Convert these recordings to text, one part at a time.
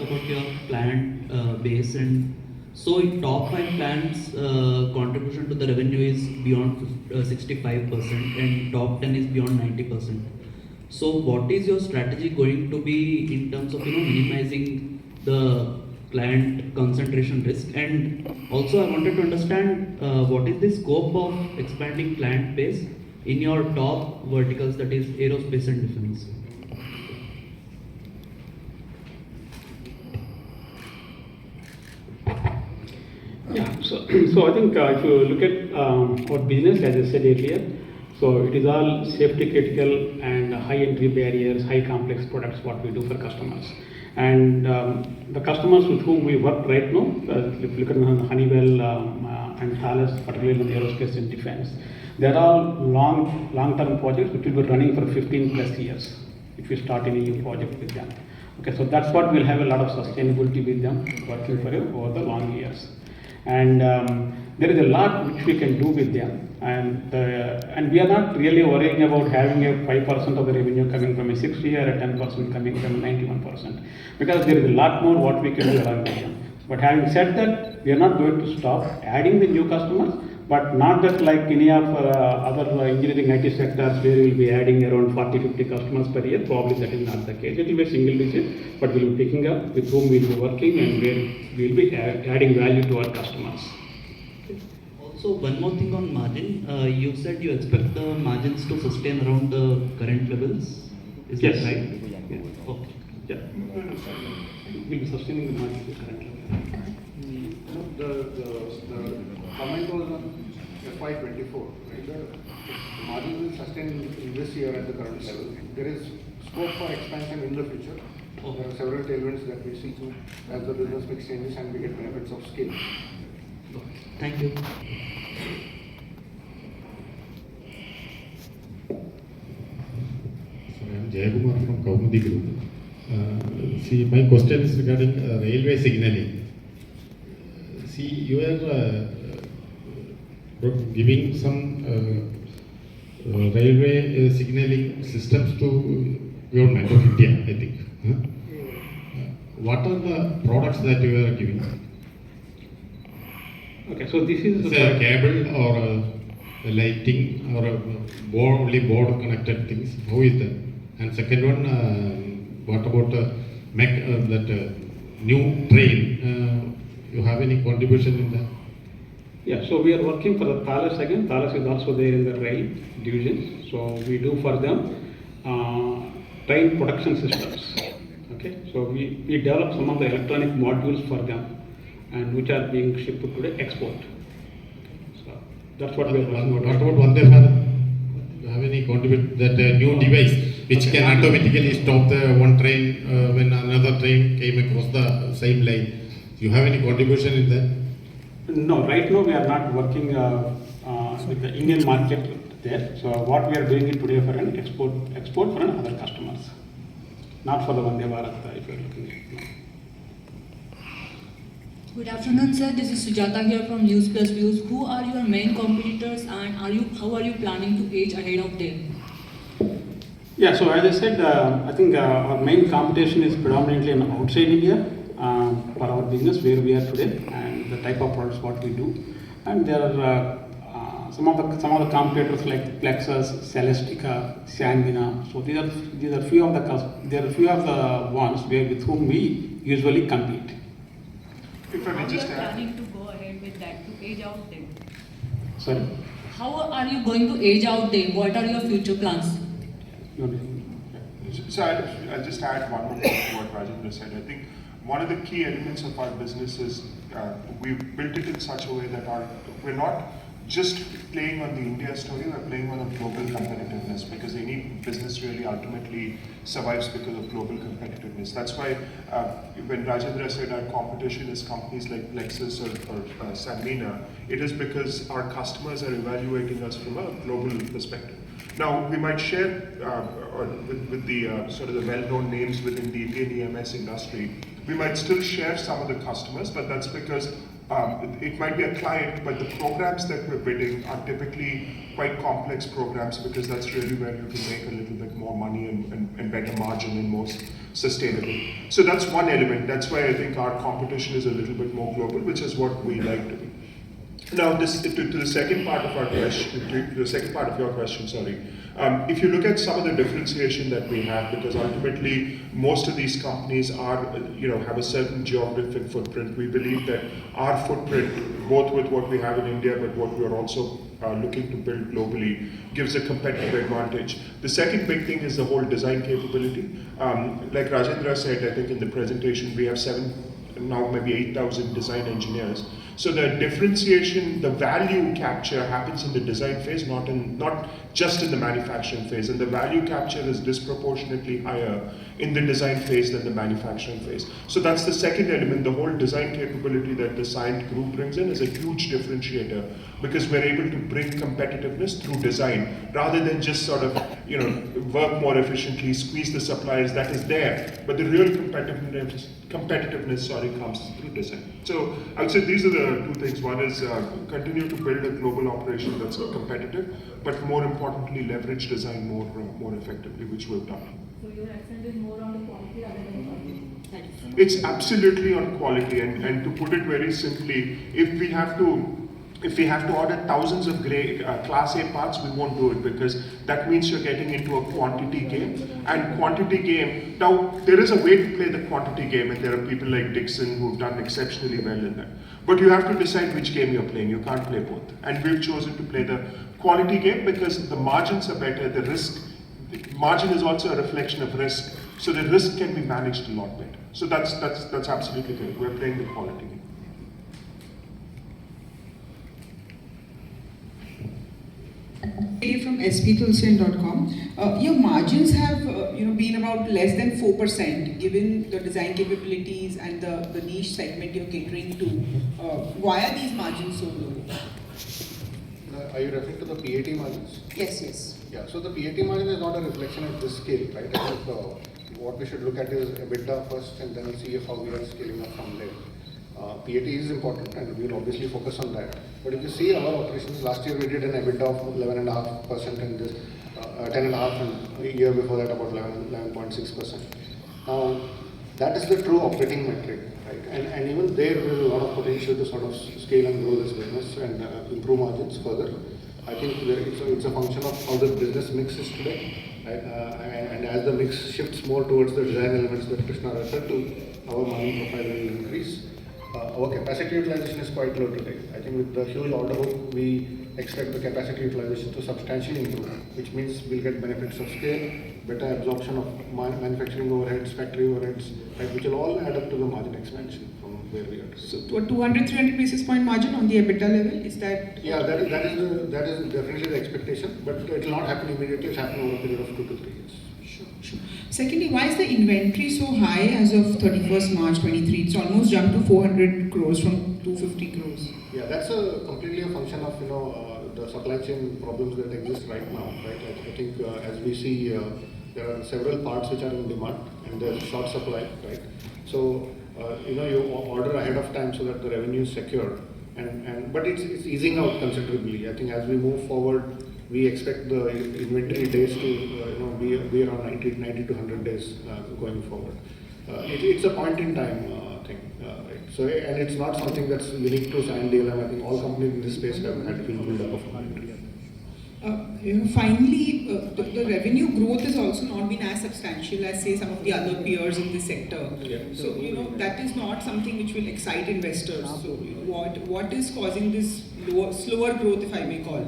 about your client base, and so top 5 clients contribution to the revenue is beyond 65%, and top 10 is beyond 90%. So what is your strategy going to be in terms of minimizing the client concentration risk? And also I wanted to understand what is the scope of expanding client base in your top verticals, that is aerospace and defense. Yeah, so I think if you look at our business, as I said earlier, so it is all safety critical and high entry barriers, high complex products what we do for customers. And the customers with whom we work right now, if you look at Honeywell and Thales, particularly in the aerospace and defense, they're all long-term projects which will be running for 15 plus years if we start any new project with them. Okay, so that's what we'll have a lot of sustainability with them working for you over the long years. And there is a lot which we can do with them, and we are not really worrying about having a 5% of the revenue coming from a 60 or a 10% coming from a 91%, because there is a lot more what we can do around them. But having said that, we are not going to stop adding the new customers, but not that like any of other engineering IT sectors where we will be adding around 40-50 customers per year. Probably that is not the case. It will be single digit, but we will be picking up with whom we will be working and where we will be adding value to our customers. Also, one more thing on margin. You said you expect the margins to sustain around the current levels. Is Yes. that right? Yeah. Okay. Yeah. We'll be sustaining the margin to current level. The comment was on FY24, right? The margin will sustain in this year at the current level. There is scope for expansion in the future. There are several tailwinds that we see to as the business mix changes and we get benefits of scale. Thank you. I'm Jayakumar from Kaumudi Group. See, my question is regarding railway signaling. See, you are giving some railway signaling systems to government of India, I think. What are the products that you are giving? Okay, so this is a cable or a lighting or a board, only board connected things. How is that? And second one, what about that new train? You have any contribution in that? Yeah, so we are working for the Thales again. Thales is also there in the rail division. So we do for them train production systems. Okay, so we develop some of the electronic modules for them, and which are being shipped today export. So that's what we are working on. What about Vande Bharat? Do you have any contribution that new device which can automatically stop the one train when another train came across the same line? Do you have any contribution in that? No, right now we are not working with the Indian market there. So what we are doing it today for an export for other customers, not for the Vande Bharat if you are looking at. Good afternoon, sir. This is Sujata here from News Plus Views. Who are your main competitors, and how are you planning to age ahead of them? Yeah, so as I said, I think our main competition is predominantly in outside India for our business where we are today and the type of products what we do. And there are some of the competitors like Plexus, Celestica, Sanmina. So these are few of the ones with whom we usually compete. If I may just How are add. you planning to go ahead with that to age out them? Sorry? How are you going to age out them? What are your future plans? So I'll just add one more thing to what Rajendra said. I think one of the key elements of our business is we've built it in such a way that we're not just playing on the India story, we're playing on a global competitiveness, because any business really ultimately survives because of global competitiveness. That's why when Rajendra said our competition is companies like Plexus or Sanmina, it is because our customers are evaluating us from a global perspective. Now, we might share with the sort of the well-known names within the Indian EMS industry. We might still share some of the customers, but that's because it might be a client, but the programs that we're bidding are typically quite complex programs because that's really where you can make a little bit more money and better margin and more sustainable. So that's one element. That's why I think our competition is a little bit more global, which is what we like to be. Now, to the second part of our question, to the second part of your question, sorry. If you look at some of the differentiation that we have, because ultimately most of these companies are, have a certain geographic footprint. We believe that our footprint, both with what we have in India, but what we are also looking to build globally, gives a competitive advantage. The second big thing is the whole design capability. Like Rajendra said, I think in the presentation, we have now maybe 8,000 design engineers. So the differentiation, the value capture happens in the design phase, not just in the manufacturing phase. And the value capture is disproportionately higher in the design phase than the manufacturing phase. So that's the second element. The whole design capability that the Cyient group brings in is a huge differentiator because we're able to bring competitiveness through design rather than just sort of, work more efficiently, squeeze the suppliers that is there. But the real competitiveness comes through design. So I would say these are the two things. One is continue to build a global operation that's competitive, but more importantly, leverage design more effectively, which we've done. So your accent is more on the quality rather than quantity? It's absolutely on quality, and to put it very simply, if we have to order thousands of class A parts, we won't do it because that means you're getting into a quantity game. And quantity game, now there is a way to play the quantity game, and there are people like Dixon who've done exceptionally well in that. But you have to decide which game you're playing. You can't play both. And we've chosen to play the quality game because the margins are better. The margin is also a reflection of risk, so the risk can be managed a lot better. So that's absolutely correct. We're playing the quality game. From sptulsian.com. Your margins have been about less than 4% given the design capabilities and the niche segment you're catering to. Why are these margins so low? Are you referring to the PAT margins? Yes. Yeah, so the PAT margin is not a reflection at this scale, right? I think what we should look at is EBITDA first and then see how we are scaling up from there. PAT is important and we will obviously focus on that. But if you see our operations, last year we did an EBITDA of 11.5% and this 10.5% and the year before that about 11.6%. Now, that is the true operating metric, right? And even there is a lot of potential to sort of scale and grow this business and improve margins further. I think it's a function of how the business mix is today. And as the mix shifts more towards the design elements that Krishna referred to, our margin profile will increase. Our capacity utilization is quite low today. I think with the huge order book, we expect the capacity utilization to substantially improve, which means we'll get benefits of scale, better absorption of manufacturing overheads, factory overheads, right, which will all add up to the margin expansion from where we are. So, to a 200-300 basis point margin on the EBITDA level, is that? Yeah, that is definitely the expectation, but it will not happen immediately. It's happening over a period of 2 to 3 years. Sure. Secondly, why is the inventory so high as of 31st March 23? It's almost jumped to 400 crores from 250 crores. Yeah, that's completely a function of the supply chain problems that exist right now. Right, I think as we see, there are several parts which are in demand and there's short supply. Right, so you order ahead of time so that the revenue is secure. But it's easing out considerably. I think as we move forward, we expect the inventory days to be around 90 to 100 days going forward. It's a point in time thing, right? So and it's not something that's unique to Cyient DLM. I think all companies in this space have had huge build-up of inventory. Finally, the revenue growth has also not been as substantial as, say, some of the other peers in this sector. Yeah. So, that is not something which will excite investors. So, what is causing this slower growth, if I may call?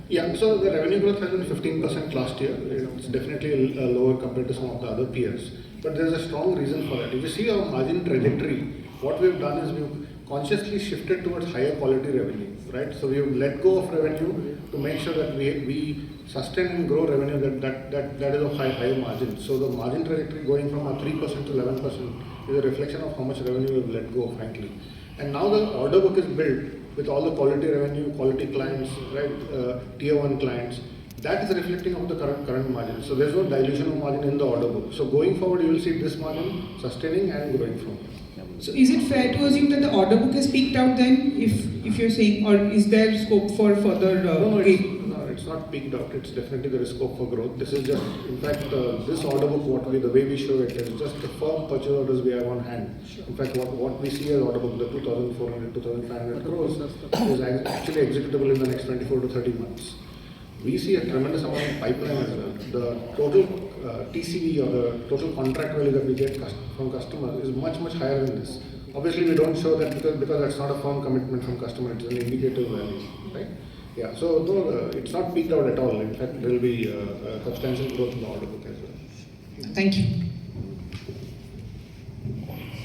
Yeah, so the revenue growth has been 15% last year. It's definitely lower compared to some of the other peers. But there's a strong reason for that. If you see our margin trajectory, what we've done is we've consciously shifted towards higher quality revenue, right? So we've let go of revenue to make sure that we sustain and grow revenue that is of higher margin. So the margin trajectory going from a 3% to 11% is a reflection of how much revenue we've let go, frankly. And now the order book is built with all the quality revenue, quality clients, right? Tier 1 clients. That is reflecting of the current margin. So there's no dilution of margin in the order book. So going forward, you will see this margin sustaining and growing from here. So is it fair to assume that the order book has peaked out then, if you're saying, or is there scope for further No, gain? it's not peaked out. It's definitely there is scope for growth. This is just, in fact, this order book, the way we show it is just the firm purchase orders we have on hand. In fact, what we see as order book, the 2,400, 2,500 crores, is actually executable in the next 24 to 30 months. We see a tremendous amount of pipeline as well. The total TCV or the total contract value that we get from customer is much higher than this. Obviously, we don't show that because that's not a firm commitment from customer. It's an indicative value, right? Yeah. So no, it's not peaked out at all. In fact, there will be substantial growth in the order book as well. Thank you.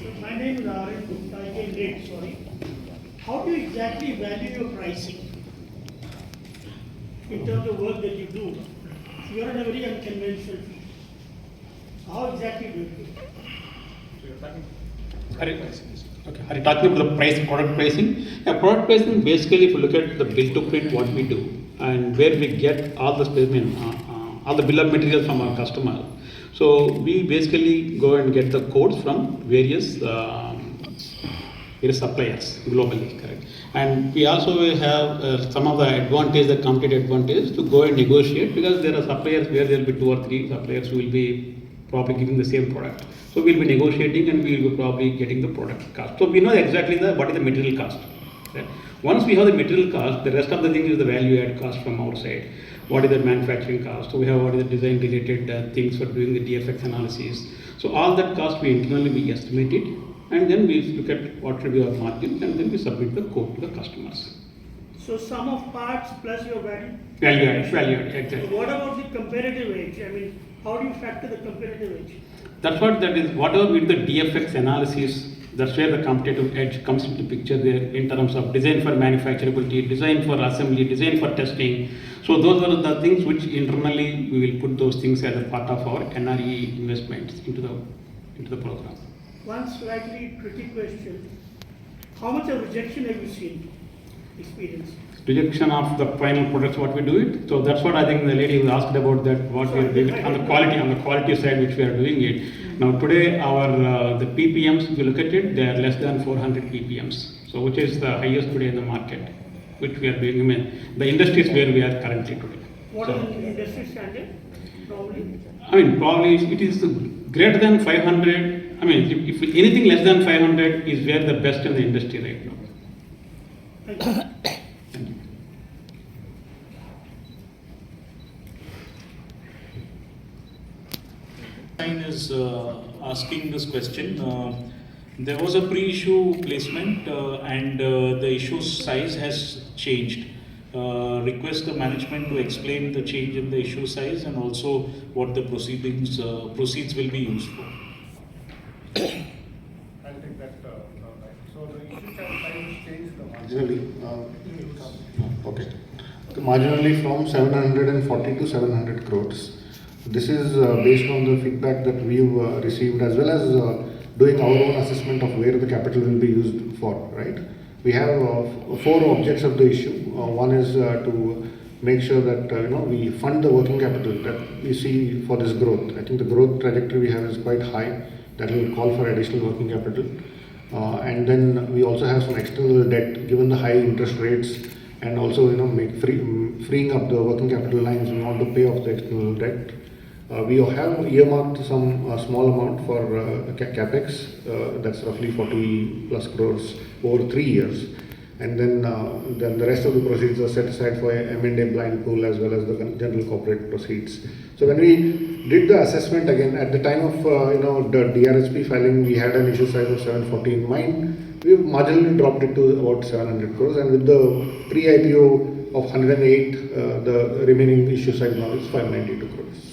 So my name is Arun Gupta. I came late, sorry. How do you exactly value your pricing in terms of work that you do? You are on a very unconventional field. How exactly do you do it? Are you talking about the price, product pricing? Yeah, product pricing, basically, if you look at the build to print, what we do, and where we get all the all the bill of materials from our customer. So we basically go and get the quotes from various suppliers globally, correct? And we also have some of the advantage, the competitive advantage, to go and negotiate, because there are suppliers where there will be 2 or 3 suppliers who will be probably giving the same product. So we'll be negotiating and we will be probably getting the product cost. So we know exactly what is the material cost. Right? Once we have the material cost, the rest of the thing is the value add cost from our side. What is the manufacturing cost? So we have what is the design related things for doing the DFX analysis. So all that cost we internally we estimate it, and then we look at what should be our margin, and then we submit the quote to the customers. So sum of parts plus your value? Value add, exactly. What about the comparative edge? I mean, how do you factor the comparative edge? That's what that is. Whatever with the DFX analysis, that's where the competitive edge comes into picture there in terms of design for manufacturability, design for assembly, design for testing. So those are the things which internally we will put those things as a part of our NRE investments into the program. One slightly tricky question. How much of rejection have you seen, experience? Rejection of the final products, what we do it. So that's what I think the lady who asked about that, what we are doing on the quality side, which we are doing it. Now today our the PPMs, if you look at it, they are less than 400 PPMs. So which is the highest today in the market, which we are doing. I mean, the industries where we are currently today. What is the industry standard? Probably. I mean, probably it is greater than 500. I mean, if anything less than 500 is where the best in the industry right now. Thank you. Is asking this question. There was a pre-issue placement and the issue size has changed. Request the management to explain the change in the issue size and also what the proceeds will be used for. I'll take that. So the issue size changed marginally. Okay. Marginally from 740 to 700 crores. This is based on the feedback that we've received, as well as doing our own assessment of where the capital will be used for, right? We have 4 objects of the issue. One is to make sure that we fund the working capital that we see for this growth. I think the growth trajectory we have is quite high. That will call for additional working capital. And then we also have some external debt, given the high interest rates, and also freeing up the working capital lines. We want to pay off the external debt. We have earmarked some small amount for capex. That's roughly 40 plus crores over 3 years. And then the rest of the proceeds are set aside for M&A blind pool as well as the general corporate proceeds. So when we did the assessment again, at the time of the DRHP filing, we had an issue size of 740 in mind. We've marginally dropped it to about 700 crores, and with the pre-IPO of 108, the remaining issue size now is 592 crores.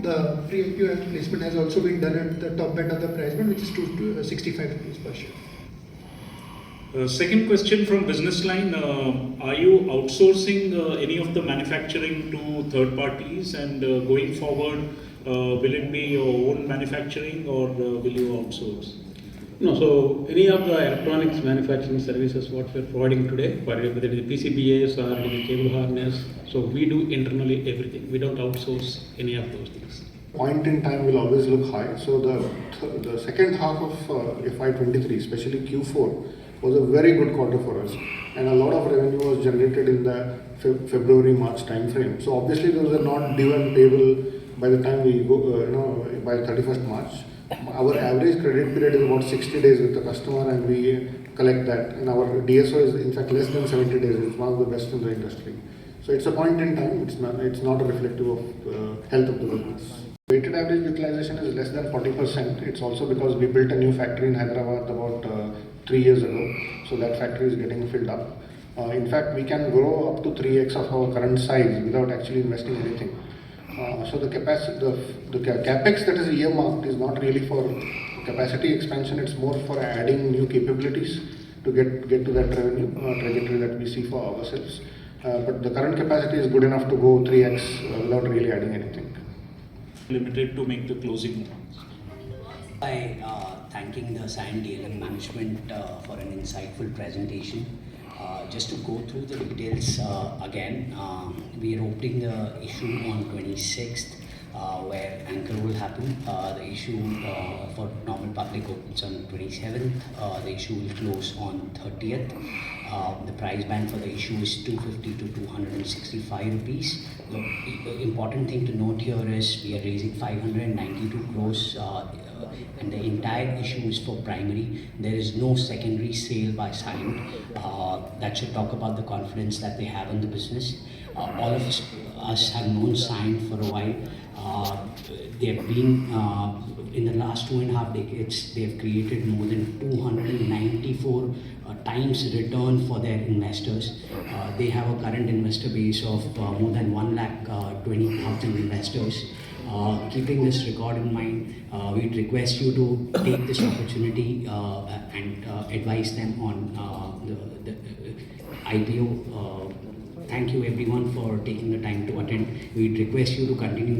The pre-IPO placement has also been done at the top end of the price band, which is 265 rupees per share. Second question from business line, are you outsourcing any of the manufacturing to third parties, and going forward, will it be your own manufacturing or will you outsource? No, so any of the electronics manufacturing services what we are providing today, whether it is PCBAs or it is cable harness, so we do internally everything. We don't outsource any of those things. Point in time will always look high. So the second half of FY23, especially Q4, was a very good quarter for us, and a lot of revenue was generated in the February-March time frame. So obviously those are not due and payable by the time we go, by 31st March. Our average credit period is about 60 days with the customer, and we collect that. And our DSO is in fact less than 70 days. It's one of the best in the industry. So it's a point in time. It's not a reflective of health of the business. Weighted average utilization is less than 40%. It's also because we built a new factory in Hyderabad about 3 years ago. So that factory is getting filled up. In fact, we can grow up to 3x of our current size without actually investing anything. So the capacity, the capex that is earmarked is not really for capacity expansion. It's more for adding new capabilities to get to that revenue trajectory that we see for ourselves. But the current capacity is good enough to go 3x without really adding anything. Limited to make the closing remarks. By thanking the Cyient DLM management for an insightful presentation. Just to go through the details again, we are opening the issue on 26th, where anchor will happen. The issue for normal public opens on 27th. The issue will close on 30th. The price band for the issue is 250 to 265 rupees. The important thing to note here is we are raising 592 crores. And the entire issue is for primary. There is no secondary sale by Cyient. That should talk about the confidence that they have in the business. All of us have known Cyient for a while. They have been, in the last 2.5 decades, they have created more than 294 times return for their investors. They have a current investor base of more than 1,20,000 investors. Keeping this record in mind, we'd request you to take this opportunity and advise them on the IPO. Thank you everyone for taking the time to attend. We'd request you to continue